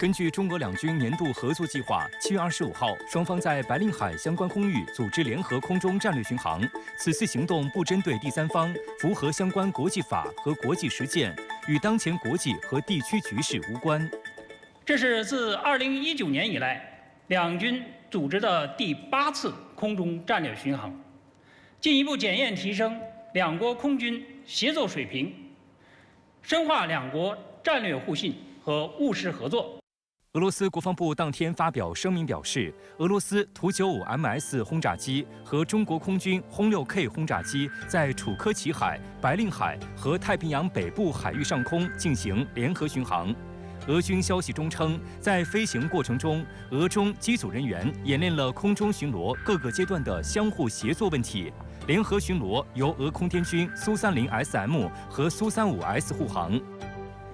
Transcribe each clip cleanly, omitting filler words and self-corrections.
根据中俄两军年度合作计划，7月25号，双方在白令海相关空域组织联合空中战略巡航。此次行动不针对第三方，符合相关国际法和国际实践，与当前国际和地区局势无关。这是自2019年以来两军组织的第8次空中战略巡航，进一步检验提升两国空军协作水平，深化两国战略互信和务实合作。俄罗斯国防部当天发表声明表示，俄罗斯图95MS 轰炸机和中国空军轰6K 轰炸机在楚科奇海、白令海和太平洋北部海域上空进行联合巡航。俄军消息中称，在飞行过程中，俄中机组人员演练了空中巡逻各个阶段的相互协作问题。联合巡逻由俄空天军苏30SM 和苏35S 护航。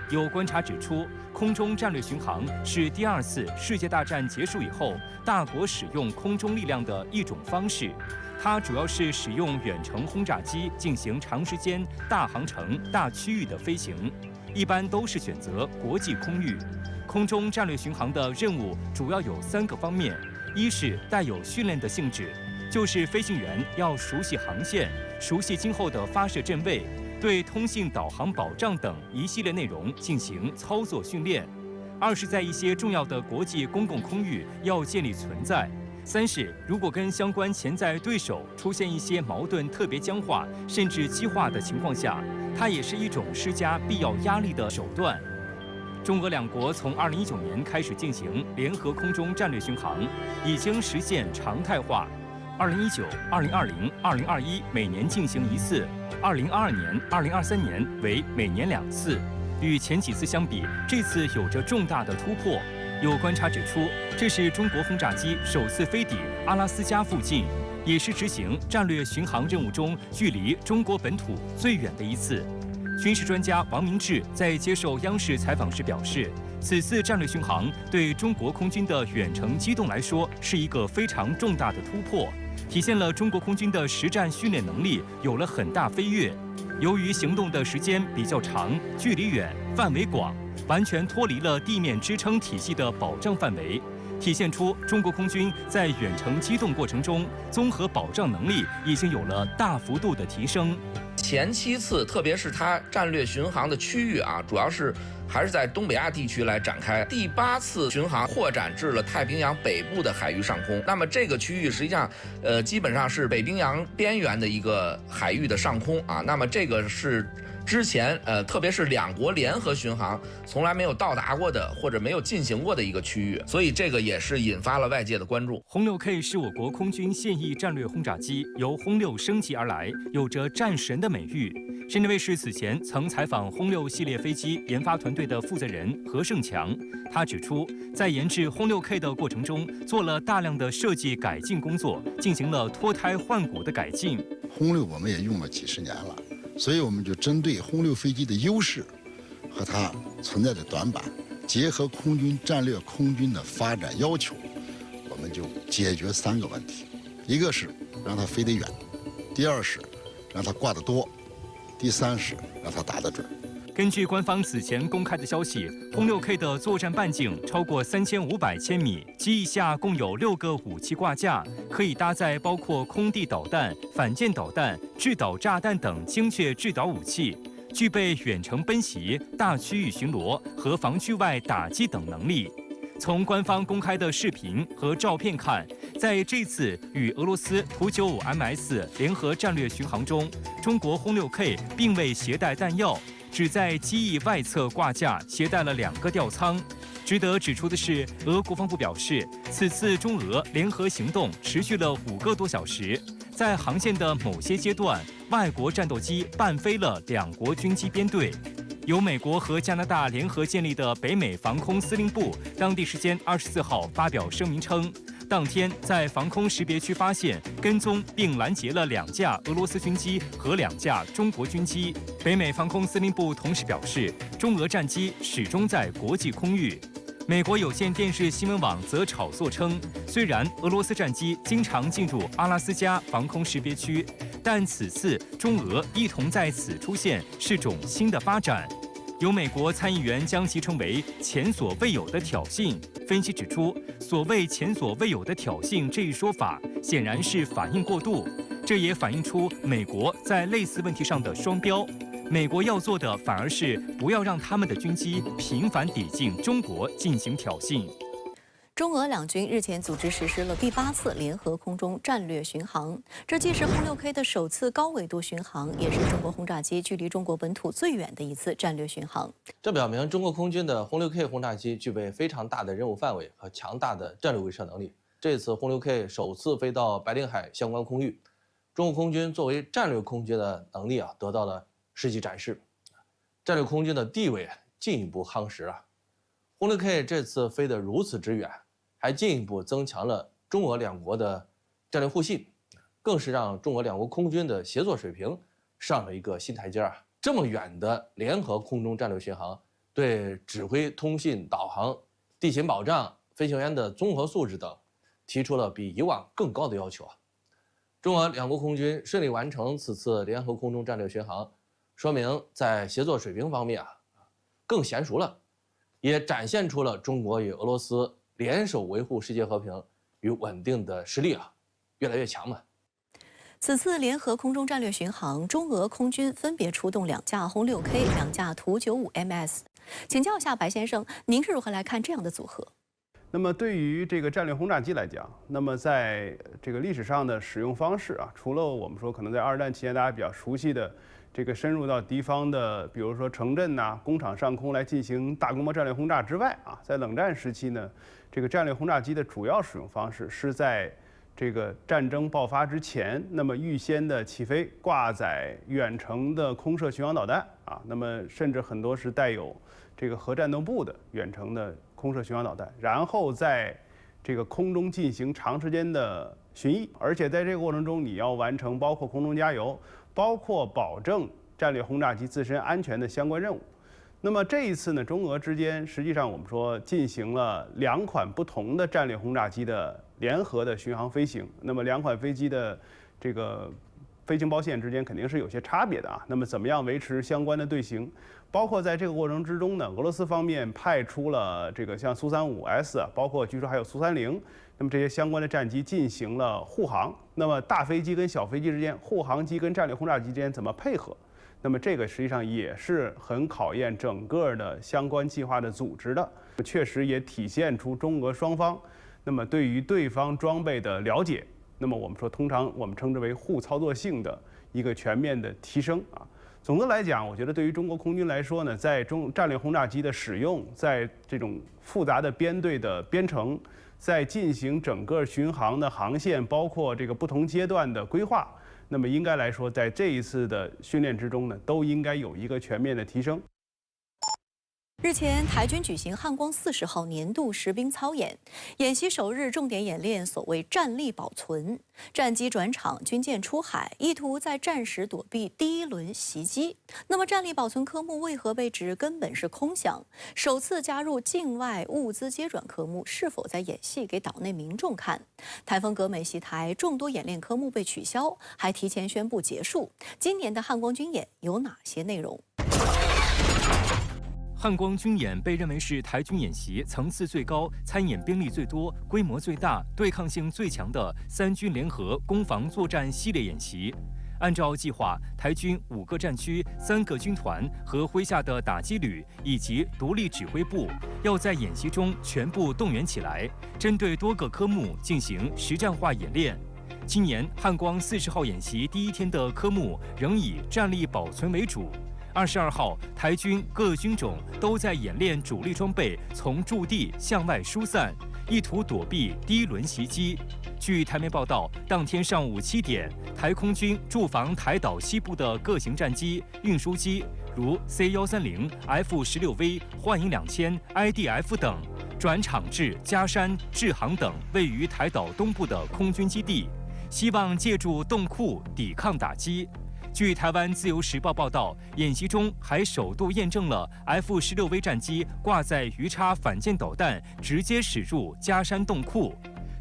有观察指出，空中战略巡航是第2次世界大战结束以后大国使用空中力量的一种方式。它主要是使用远程轰炸机进行长时间、大航程、大区域的飞行，一般都是选择国际空域。空中战略巡航的任务主要有3个方面：一是带有训练的性质，就是飞行员要熟悉航线，熟悉今后的发射阵位，对通信导航保障等一系列内容进行操作训练；二是在一些重要的国际公共空域要建立存在；三是如果跟相关潜在对手出现一些矛盾特别僵化甚至激化的情况下，它也是一种施加必要压力的手段。中俄两国从2019年开始进行联合空中战略巡航，已经实现常态化。2019、2020、2021每年进行1次，2022年、2023年为每年2次。与前几次相比，这次有着重大的突破。有观察指出，这是中国轰炸机首次飞抵阿拉斯加附近，也是执行战略巡航任务中距离中国本土最远的一次。军事专家王明志在接受央视采访时表示，此次战略巡航对中国空军的远程机动来说是一个非常重大的突破，体现了中国空军的实战训练能力有了很大飞跃。由于行动的时间比较长、距离远、范围广，完全脱离了地面支撑体系的保障范围，体现出中国空军在远程机动过程中综合保障能力已经有了大幅度的提升。前7次，特别是它战略巡航的区域主要是还是在东北亚地区来展开。第8次巡航扩展至了太平洋北部的海域上空。那么这个区域实际上，基本上是北冰洋边缘的一个海域的上空那么这个是之前特别是两国联合巡航从来没有到达过的或者没有进行过的一个区域，所以这个也是引发了外界的关注。轰6K 是我国空军现役战略轰炸机，由轰6升级而来，有着战神的美誉。深圳卫视此前曾采访轰6系列飞机研发团队的负责人何胜强，他指出，在研制轰6K 的过程中，做了大量的设计改进工作，进行了脱胎换骨的改进。轰6我们也用了几十年了，所以我们就针对轰6飞机的优势和它存在的短板，结合空军战略空军的发展要求，我们就解决3个问题：一个是让它飞得远，第二是让它挂得多，第三是让它打得准。根据官方此前公开的消息，轰6K 的作战半径超过3500千米，机翼下共有6个武器挂架，可以搭载包括空地导弹、反舰导弹、制导炸弹等精确制导武器，具备远程奔袭、大区域巡逻和防区外打击等能力。从官方公开的视频和照片看，在这次与俄罗斯图95MS 联合战略巡航中，中国轰6K 并未携带弹药，只在机翼外侧挂架携带了2个吊舱。值得指出的是，俄国防部表示，此次中俄联合行动持续了5个多小时，在航线的某些阶段，外国战斗机伴飞了2国军机编队。由美国和加拿大联合建立的北美防空司令部，当地时间24号发表声明称，当天在防空识别区发现、跟踪并拦截了2架俄罗斯军机和2架中国军机。北美防空司令部同时表示，中俄战机始终在国际空域。美国有线电视新闻网则炒作称，虽然俄罗斯战机经常进入阿拉斯加防空识别区，但此次中俄一同在此出现是种新的发展。有美国参议员将其称为前所未有的挑衅。分析指出，所谓前所未有的挑衅这一说法，显然是反应过度，这也反映出美国在类似问题上的双标。美国要做的反而是不要让他们的军机频繁抵近中国进行挑衅。中俄两军日前组织实施了第8次联合空中战略巡航，这既是轰6K 的首次高纬度巡航，也是中国轰炸机距离中国本土最远的一次战略巡航。这表明中国空军的轰6K 轰炸机具备非常大的任务范围和强大的战略威慑能力。这次轰6K 首次飞到白令海相关空域，中国空军作为战略空军的能力得到了实际展示，战略空军的地位进一步夯实啊。轰6K 这次飞得如此之远，还进一步增强了中俄两国的战略互信，更是让中俄两国空军的协作水平上了一个新台阶啊！这么远的联合空中战略巡航，对指挥、通信、导航、地勤保障、飞行员的综合素质等，提出了比以往更高的要求啊！中俄两国空军顺利完成此次联合空中战略巡航，说明在协作水平方面更娴熟了，也展现出了中国与俄罗斯联手维护世界和平与稳定的实力越来越强嘛。此次联合空中战略巡航，中俄空军分别出动2架轰6K、2架图95MS。请教一下白先生，您是如何来看这样的组合？那么对于这个战略轰炸机来讲，那么在这个历史上的使用方式除了我们说可能在2战期间大家比较熟悉的这个深入到敌方的，比如说城镇工厂上空来进行大规模战略轰炸之外在冷战时期呢，这个战略轰炸机的主要使用方式是在这个战争爆发之前，那么预先的起飞，挂载远程的空射巡航导弹那么甚至很多是带有这个核战斗部的远程的空射巡航导弹，然后在这个空中进行长时间的巡弋，而且在这个过程中你要完成包括空中加油，包括保证战略轰炸机自身安全的相关任务。那么这一次呢，中俄之间实际上我们说进行了2款不同的战略轰炸机的联合的巡航飞行。那么2款飞机的这个飞行包线之间肯定是有些差别的那么怎么样维持相关的队形？包括在这个过程之中呢，俄罗斯方面派出了这个像苏35S，包括据说还有苏30，那么这些相关的战机进行了护航。那么大飞机跟小飞机之间，护航机跟战略轰炸机之间怎么配合？那么这个实际上也是很考验整个的相关计划的组织的，确实也体现出中俄双方那么对于对方装备的了解。那么我们说，通常我们称之为互操作性的一个全面的提升总的来讲，我觉得对于中国空军来说呢，在战略轰炸机的使用，在这种复杂的编队的编程，在进行整个巡航的航线，包括这个不同阶段的规划，那么应该来说，在这一次的训练之中呢，都应该有一个全面的提升。日前，台军举行汉光40号年度实兵操演，演习首日重点演练所谓战力保存，战机转场、军舰出海，意图在战时躲避第1轮袭击。那么，战力保存科目为何被指根本是空想？首次加入境外物资接转科目，是否在演戏给岛内民众看？台风格美袭台，众多演练科目被取消，还提前宣布结束。今年的汉光军演有哪些内容？汉光军演被认为是台军演习层次最高、参演兵力最多、规模最大、对抗性最强的3军联合攻防作战系列演习。按照计划，台军5个战区、3个军团和麾下的打击旅以及独立指挥部，要在演习中全部动员起来，针对多个科目进行实战化演练。今年汉光40号演习第1天的科目仍以战力保存为主。22号，台军各军种都在演练主力装备从驻地向外疏散，意图躲避第1轮袭击。据台媒报道，当天上午7点，台空军驻防台岛西部的各型战机、运输机，如 C130、F16V、幻影2000、IDF 等，转场至嘉山、志航等位于台岛东部的空军基地，希望借助洞库抵抗打击。据台湾自由时报报道，演习中还首度验证了 F16V 战机挂载鱼叉反舰导弹直接驶入嘉山洞库。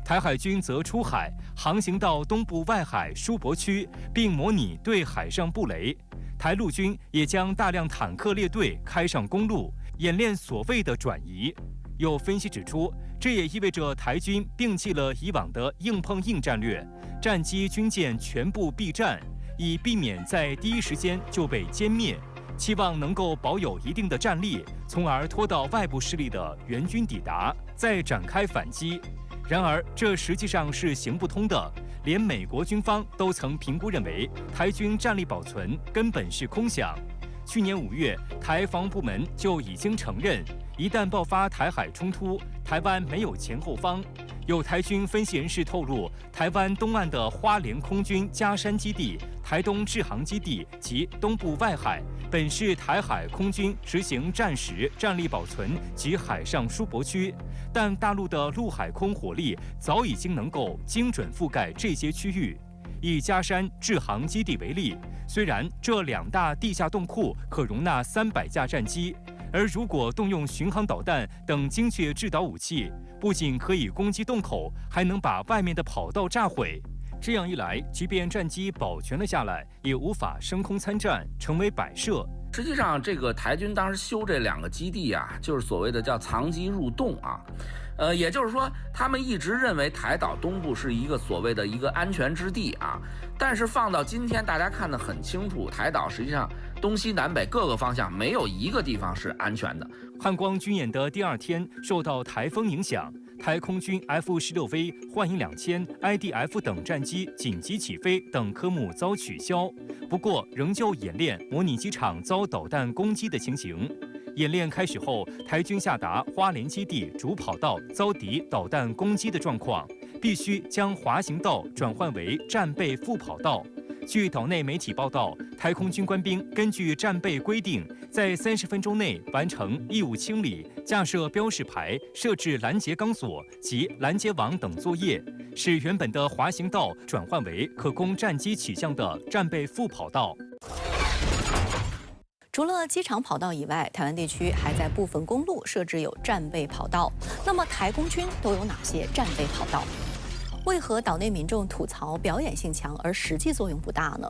台海军则出海航行到东部外海舒伯区，并模拟对海上布雷。台陆军也将大量坦克列队开上公路，演练所谓的转移。有分析指出，这也意味着台军摒弃了以往的硬碰硬战略，战机军舰全部避战，以避免在第一时间就被歼灭，期望能够保有一定的战力，从而拖到外部势力的援军抵达，再展开反击。然而，这实际上是行不通的。连美国军方都曾评估认为，台军战力保存根本是空想。去年5月，台防务部门就已经承认，一旦爆发台海冲突，台湾没有前后方。有台军分析人士透露，台湾东岸的花莲空军嘉山基地、台东制航基地及东部外海，本是台海空军执行战时战力保存及海上输泊区，但大陆的陆海空火力早已经能够精准覆盖这些区域。以嘉山制航基地为例，虽然这2大地下洞库可容纳300架战机，而如果动用巡航导弹等精确制导武器，不仅可以攻击洞口，还能把外面的跑道炸毁。这样一来，即便战机保全了下来，也无法升空参战，成为摆设。实际上，这个台军当时修这2个基地啊，就是所谓的叫藏机入洞啊。也就是说，他们一直认为台岛东部是一个所谓的一个安全之地啊。但是放到今天，大家看得很清楚，台岛实际上东西南北各个方向没有一个地方是安全的。汉光军演的第2天，受到台风影响，台空军 F-16V、幻影2000、IDF 等战机紧急起飞等科目遭取消。不过，仍旧演练模拟机场遭导弹攻击的情形。演练开始后，台军下达花莲基地主跑道遭敌导弹攻击的状况，必须将滑行道转换为战备副跑道。据岛内媒体报道，台空军官兵根据战备规定，在30分钟内完成义务清理、架设标示牌、设置拦截钢索及拦截网等作业，使原本的滑行道转换为可供战机起降的战备副跑道。除了机场跑道以外，台湾地区还在部分公路设置有战备跑道。那么台空军都有哪些战备跑道？为何岛内民众吐槽表演性强而实际作用不大呢？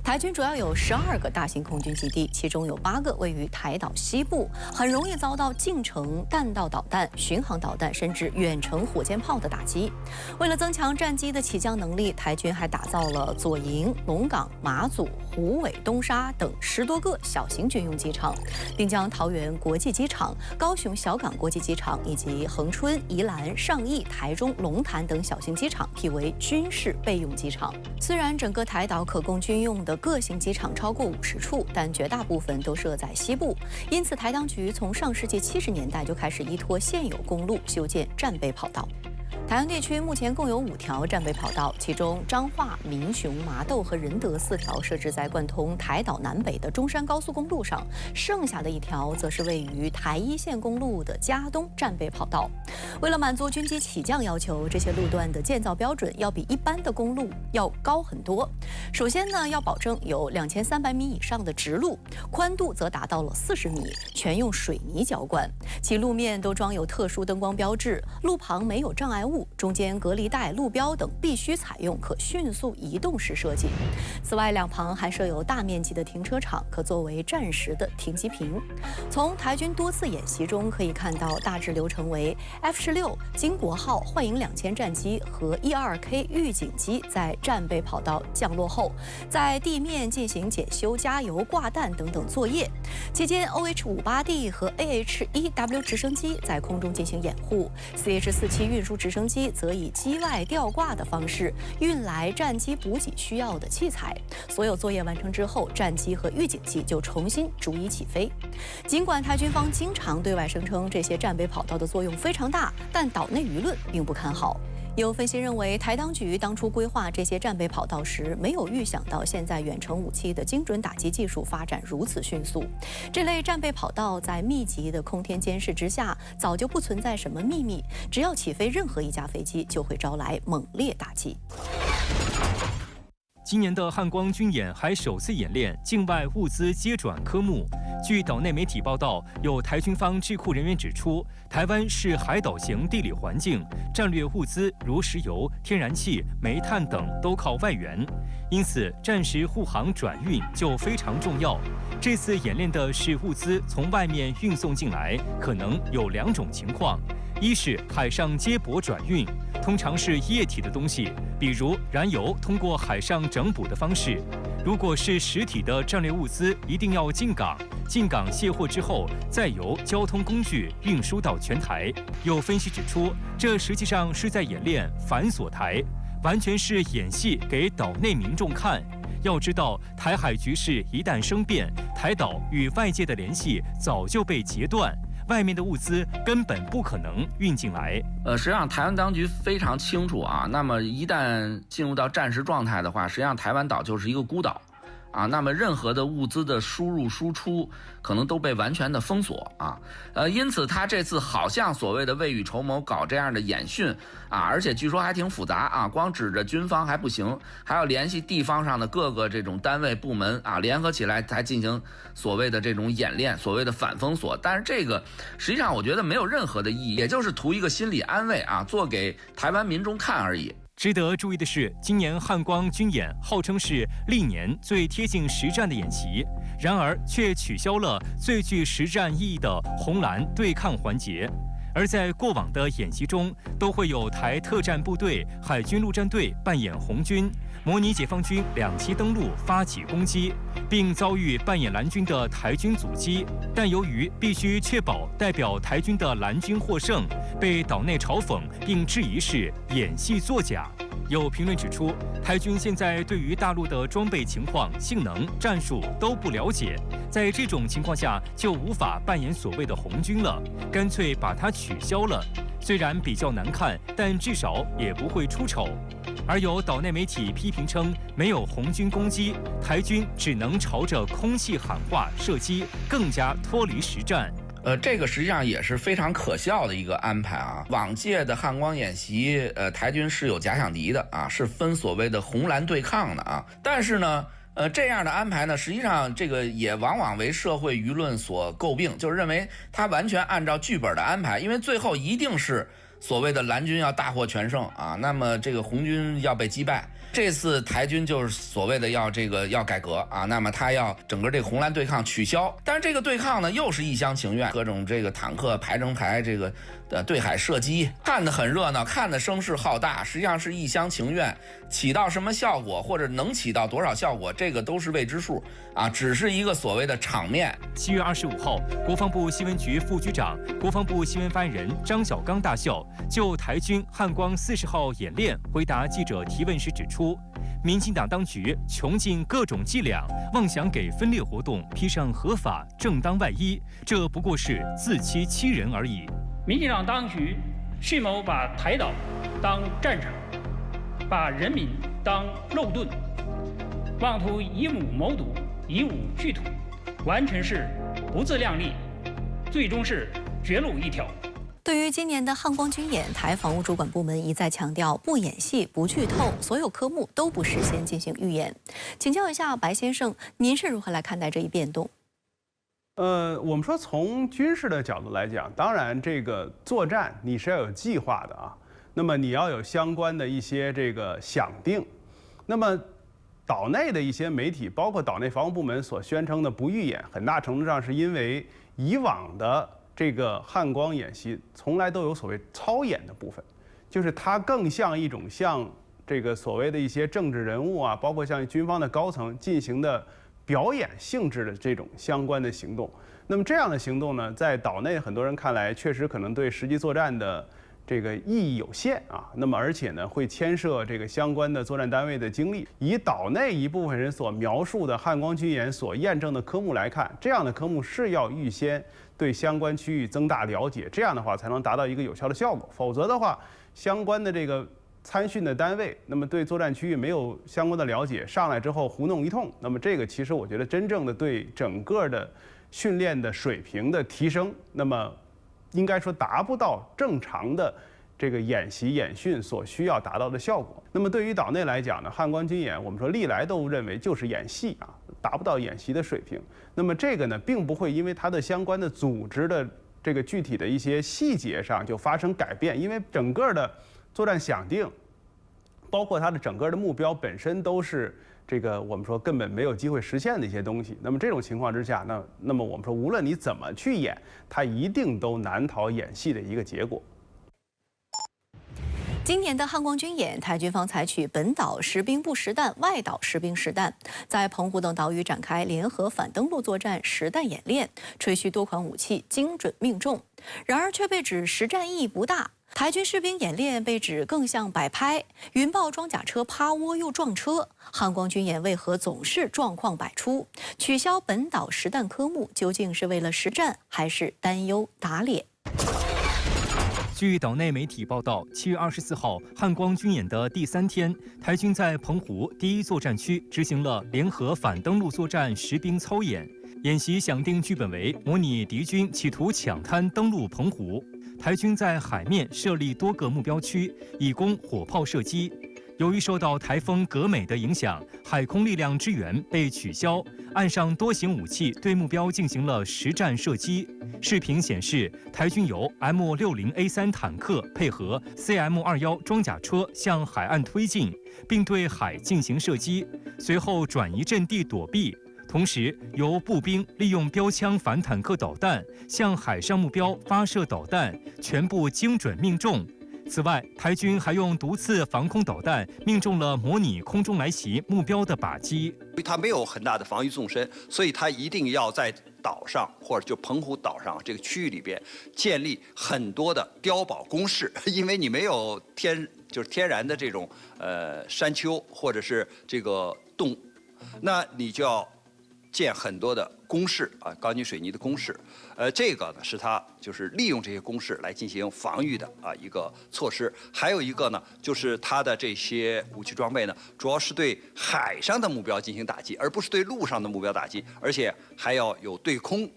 台军主要有12个大型空军基地，其中有8个位于台岛西部，很容易遭到近程弹道导弹、巡航导弹甚至远程火箭炮的打击。为了增强战机的起降能力，台军还打造了左营、龙岗、马祖、虎尾、东沙等10多个小型军用机场，并将桃园国际机场、高雄小港国际机场以及恒春、宜兰、上义、台中、龙潭等小型机场辟为军事备用机场。虽然整个台岛可供军用的各型机场超过50处，但绝大部分都设在西部，因此台当局从上世纪70年代就开始依托现有公路修建战备跑道。台湾地区目前共有5条战备跑道，其中彰化、民雄、麻豆和仁德4条设置在贯通台岛南北的中山高速公路上，剩下的1条则是位于台一线公路的嘉东战备跑道。为了满足军机起降要求，这些路段的建造标准要比一般的公路要高很多。首先呢，要保证有2300米以上的直路，宽度则达到了40米，全用水泥浇灌，其路面都装有特殊灯光标志，路旁没有障碍物，中间隔离带、路标等必须采用可迅速移动式设计。此外，两旁还设有大面积的停车场，可作为战时的停机坪。从台军多次演习中可以看到，大致流程为 F-16、经国号、幻影2000战机和 E-2K 预警机在战备跑道降落后，在地面进行检修、加油、挂弹等等作业。期间 OH-58D 和 AH-1W 直升机在空中进行掩护，CH-47运输直升机则以机外吊挂的方式运来战机补给需要的器材。所有作业完成之后，战机和预警机就重新逐一起飞。尽管台军方经常对外声称这些战备跑道的作用非常大，但岛内舆论并不看好。有分析认为，台当局当初规划这些战备跑道时，没有预想到现在远程武器的精准打击技术发展如此迅速。这类战备跑道在密集的空天监视之下，早就不存在什么秘密，只要起飞任何一架飞机，就会招来猛烈打击。今年的汉光军演还首次演练境外物资接转科目，据岛内媒体报道，有台军方智库人员指出，台湾是海岛型地理环境，战略物资如石油、天然气、煤炭等都靠外援，因此战时护航转运就非常重要。这次演练的是物资从外面运送进来，可能有2种情况：一是海上接驳转运，通常是液体的东西，比如燃油通过海上整补的方式；如果是实体的战略物资，一定要进港。进港卸货之后，再由交通工具运输到全台。有分析指出，这实际上是在演练反锁台，完全是演戏给岛内民众看。要知道，台海局势一旦生变，台岛与外界的联系早就被截断，外面的物资根本不可能运进来。实际上台湾当局非常清楚啊，那么一旦进入到战时状态的话，实际上台湾岛就是一个孤岛。那么任何的物资的输入输出可能都被完全的封锁啊，因此他这次好像所谓的未雨绸缪搞这样的演训而且据说还挺复杂光指着军方还不行，还要联系地方上的各个这种单位部门联合起来才进行所谓的这种演练，所谓的反封锁。但是这个实际上我觉得没有任何的意义，也就是图一个心理安慰做给台湾民众看而已。值得注意的是，今年汉光军演号称是历年最贴近实战的演习，然而却取消了最具实战意义的红蓝对抗环节。而在过往的演习中，都会有台特战部队、海军陆战队扮演红军，模拟解放军2栖登陆发起攻击，并遭遇扮演蓝军的台军阻击。但由于必须确保代表台军的蓝军获胜，被岛内嘲讽并质疑是演戏作假。有评论指出，台军现在对于大陆的装备情况、性能、战术都不了解，在这种情况下就无法扮演所谓的红军了，干脆把它取消了。虽然比较难看，但至少也不会出丑。而有岛内媒体批评称，没有红军攻击，台军只能朝着空气喊话射击，更加脱离实战。这个实际上也是非常可笑的一个安排往届的汉光演习，台军是有假想敌的是分所谓的红蓝对抗的但是呢，这样的安排呢，实际上这个也往往为社会舆论所诟病，就是认为他完全按照剧本的安排，因为最后一定是所谓的蓝军要大获全胜那么这个红军要被击败。这次台军就是所谓的要改革那么他要整个这个红蓝对抗取消，但是这个对抗呢又是一厢情愿，各种这个坦克排成排这个对海射击，看得很热闹，看得声势浩大，实际上是一厢情愿，起到什么效果或者能起到多少效果，这个都是未知数只是一个所谓的场面。7月25号，国防部新闻局副局长、国防部新闻发言人张晓刚大校就台军汉光40号演练回答记者提问时指出，民进党当局穷尽各种伎俩，妄想给分裂活动披上合法正当外衣，这不过是自欺欺人而已。民进党当局蓄谋把台岛当战场，把人民当肉盾，妄图以武谋独，以武拒土，完全是不自量力，最终是绝路一条。对于今年的汉光军演，台防务主管部门一再强调不演戏、不剧透，所有科目都不事先进行预演。请教一下白先生，您是如何来看待这一变动？我们说从军事的角度来讲，当然这个作战你是要有计划的那么你要有相关的一些这个想定。那么岛内的一些媒体，包括岛内防务部门所宣称的不预演，很大程度上是因为以往的这个汉光演习从来都有所谓操演的部分，就是它更像一种像这个所谓的一些政治人物包括像军方的高层进行的表演性质的这种相关的行动。那么这样的行动呢，在岛内很多人看来，确实可能对实际作战的这个意义有限那么而且呢，会牵涉这个相关的作战单位的精力。以岛内一部分人所描述的汉光军演所验证的科目来看，这样的科目是要预先对相关区域增大了解，这样的话才能达到一个有效的效果。否则的话，相关的这个参训的单位，那么对作战区域没有相关的了解，上来之后胡弄一通，那么这个其实我觉得真正的对整个的训练的水平的提升，那么应该说达不到正常的这个演习演训所需要达到的效果。那么对于岛内来讲呢，汉光军演我们说历来都认为就是演戏啊，达不到演习的水平。那么这个呢，并不会因为它的相关的组织的这个具体的一些细节上就发生改变，因为整个的作战想定，包括它的整个的目标本身都是这个我们说根本没有机会实现的一些东西。那么这种情况之下，那么我们说无论你怎么去演，它一定都难逃演戏的一个结果。今年的汉光军演，台军方采取本岛实兵不实弹，外岛实兵实弹，在澎湖等岛屿展开联合反登陆作战实弹演练，吹嘘多款武器精准命中，然而却被指实战意义不大。台军士兵演练被指更像摆拍，云豹装甲车趴窝又撞车，汉光军演为何总是状况百出？取消本岛实弹科目，究竟是为了实战，还是担忧打脸？据岛内媒体报道，7月24号汉光军演的第3天，台军在澎湖第1作战区执行了联合反登陆作战实兵操演。演习详定剧本为模拟敌军企图抢滩登陆澎湖，台军在海面设立多个目标区，以供火炮射击。由于受到台风格美的影响，海空力量支援被取消，岸上多型武器对目标进行了实战射击。视频显示，台军由 M60A3 坦克配合 CM21装甲车向海岸推进，并对海进行射击，随后转移阵地躲避。同时，由步兵利用标枪反坦克导弹向海上目标发射导弹，全部精准命中。此外，台军还用毒刺防空导弹命中了模拟空中来袭目标的靶机。它没有很大的防御纵深，所以它一定要在岛上或者就澎湖岛上这个区域里边建立很多的碉堡工事，因为你没有天然的这种山丘或者是这个洞，那你就要建很多的工事啊，钢筋水泥的工事，这个呢是它就是利用这些工事来进行防御的一个措施。还有一个呢，就是它的这些武器装备呢，主要是对海上的目标进行打击，而不是对陆上的目标打击，而且还要有对空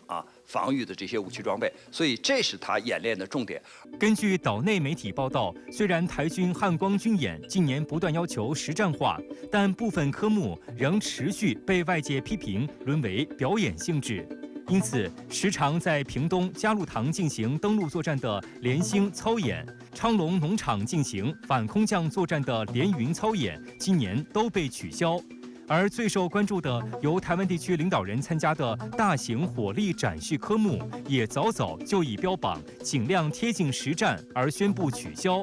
防御的这些武器装备，所以这是它演练的重点。根据岛内媒体报道，虽然台军汉光军演近年不断要求实战化，但部分科目仍持续被外界批评沦为表演性质。因此，时常在屏东嘉鹿塘进行登陆作战的联星操演，昌隆农场进行反空降作战的联云操演，今年都被取消。而最受关注的由台湾地区领导人参加的大型火力展示科目，也早早就已标榜尽量贴近实战而宣布取消。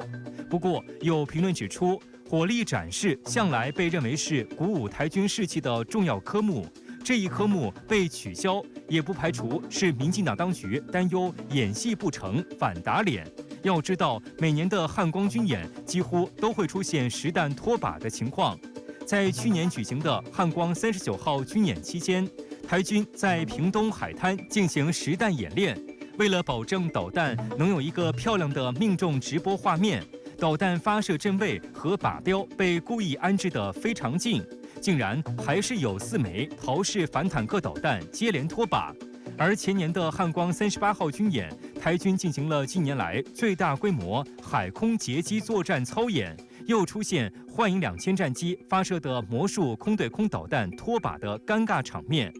不过，有评论指出，火力展示向来被认为是鼓舞台军士气的重要科目，这一科目被取消，也不排除是民进党当局担忧演戏不成反打脸。要知道，每年的汉光军演几乎都会出现实弹脱靶的情况。在去年举行的汉光39号军演期间，台军在屏东海滩进行实弹演练。为了保证导弹能有一个漂亮的命中直播画面，导弹发射阵位和靶标被故意安置得非常近，竟然还是有4枚陶式反坦克导弹接连脱靶。而前年的汉光38号军演，台军进行了近年来最大规模海空截击作战操演，又出现幻影2000战机发射的魔术空对空导弹脱靶的尴尬场面。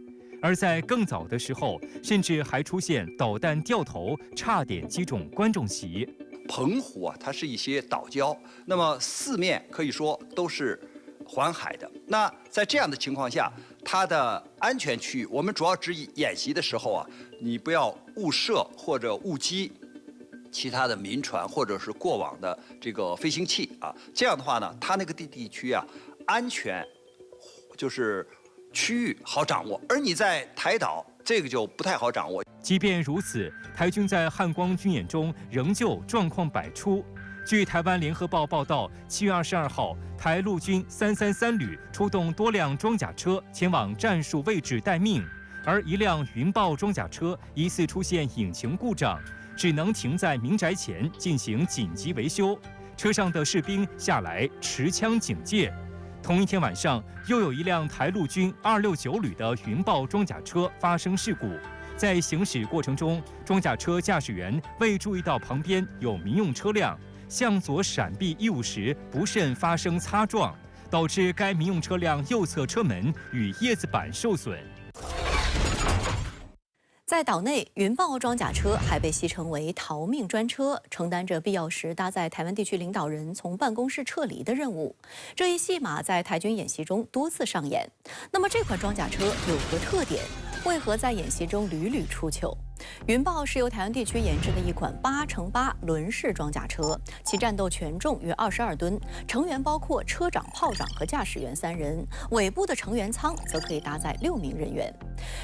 而在更早的时候，甚至还出现导弹掉头，差点击中观众席。澎湖它是一些岛礁，那么4面可以说都是环海的。那在这样的情况下，它的安全区域，我们主要指演习的时候你不要误射或者误击其他的民船或者是过往的这个飞行器这样的话呢，它那个地区安全就是区域好掌握，而你在台岛这个就不太好掌握。即便如此，台军在汉光军演中仍旧状况百出。据台湾联合报报道，7月22号，台陆军333旅出动多辆装甲车前往战术位置待命，而一辆云豹装甲车疑似出现引擎故障，只能停在民宅前进行紧急维修。车上的士兵下来持枪警戒。同一天晚上，又有一辆台陆军269旅的云豹装甲车发生事故。在行驶过程中，装甲车驾驶员未注意到旁边有民用车辆，向左闪避义务时不慎发生擦撞，导致该民用车辆右侧车门与叶子板受损。在岛内，云豹装甲车还被戏称为“逃命专车”，承担着必要时搭载台湾地区领导人从办公室撤离的任务。这一戏码在台军演习中多次上演。那么这款装甲车有何特点？为何在演习中屡屡出糗？云豹是由台湾地区研制的一款8×8轮式装甲车，其战斗权重约22吨，成员包括车长、炮长和驾驶员3人，尾部的成员舱则可以搭载6名人员。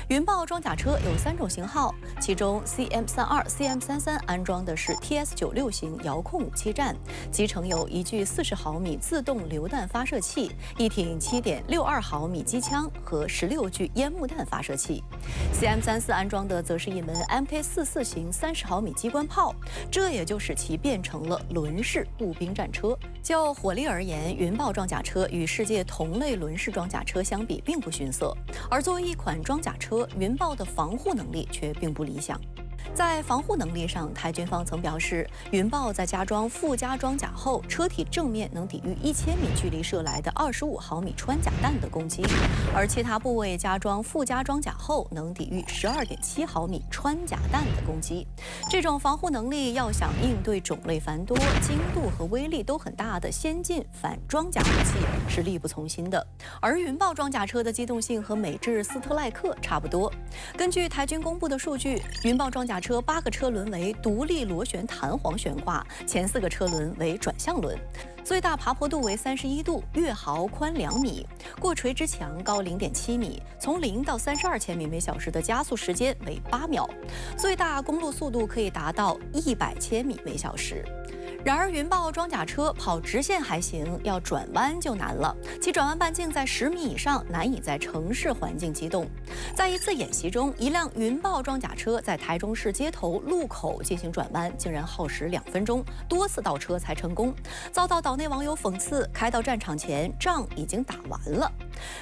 云豹装甲车有3种型号，其中 CM32、CM33安装的是 TS96型遥控武器站，集成有一具40毫米自动榴弹发射器、一挺7.62毫米机枪和16具烟幕弹发射器。CM34安装的则是一门 MK44型30毫米机关炮，这也就使其变成了轮式步兵战车。就火力而言，云豹装甲车与世界同类轮式装甲车相比并不逊色，而作为一款装甲车，云豹的防护能力却并不理想。在防护能力上，台军方曾表示，云豹在加装附加装甲后，车体正面能抵御1000米距离射来的25毫米穿甲弹的攻击，而其他部位加装附加装甲后，能抵御12.7毫米穿甲弹的攻击。这种防护能力要想应对种类繁多、精度和威力都很大的先进反装甲武器是力不从心的。而云豹装甲车的机动性和美制斯特赖克差不多。根据台军公布的数据，云豹装甲车8个车轮为独立螺旋弹簧悬挂，前4个车轮为转向轮，最大爬坡度为31度，月壕宽2米，过垂直墙高0.7米，从0到32千米每小时的加速时间为8秒，最大公路速度可以达到100千米每小时。然而，云豹装甲车跑直线还行，要转弯就难了。其转弯半径在10米以上，难以在城市环境机动。在一次演习中，一辆云豹装甲车在台中市街头路口进行转弯，竟然耗时2分钟，多次倒车才成功，遭到岛内网友讽刺：开到战场前，仗已经打完了。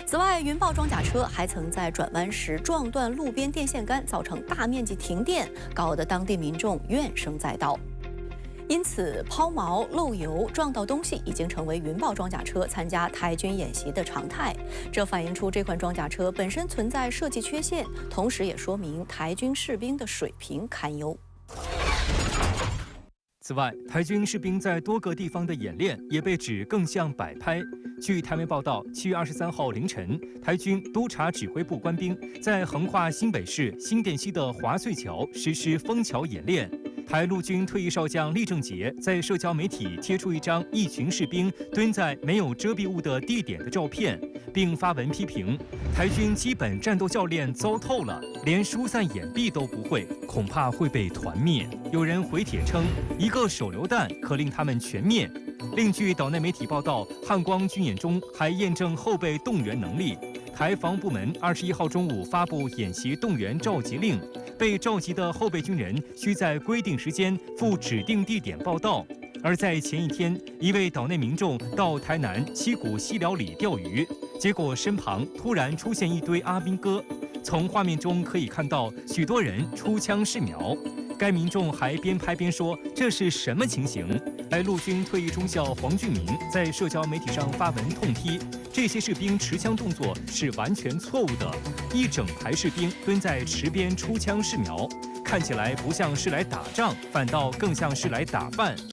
此外，云豹装甲车还曾在转弯时撞断路边电线杆，造成大面积停电，搞得当地民众怨声载道。因此，抛锚、漏油、撞到东西已经成为云豹装甲车参加台军演习的常态。这反映出这款装甲车本身存在设计缺陷，同时也说明台军士兵的水平堪忧。此外，台军士兵在多个地方的演练也被指更像摆拍。据台媒报道，7月23号凌晨，台军督察指挥部官兵在横跨新北市新店溪的华翠桥实施封桥演练。台陆军退役少将厉正杰在社交媒体贴出一张一群士兵蹲在没有遮蔽物的地点的照片，并发文批评台军基本战斗教练糟透了，连疏散掩蔽都不会，恐怕会被团灭。有人回帖称，一个手榴弹可令他们全灭。另据岛内媒体报道，汉光军演中还验证后备动员能力。台防部门21号中午发布演习动员召集令，被召集的后备军人需在规定时间赴指定地点报到。而在前一天，一位岛内民众到台南七股西寮里钓鱼，结果身旁突然出现一堆阿兵哥，从画面中可以看到许多人出枪试瞄。该民众还边拍边说：“这是什么情形？”台陆军退役中校黄俊明在社交媒体上发文痛批，这些士兵持枪动作是完全错误的，一整排士兵蹲在池边出枪试瞄，看起来不像是来打仗，反倒更像是来打饭。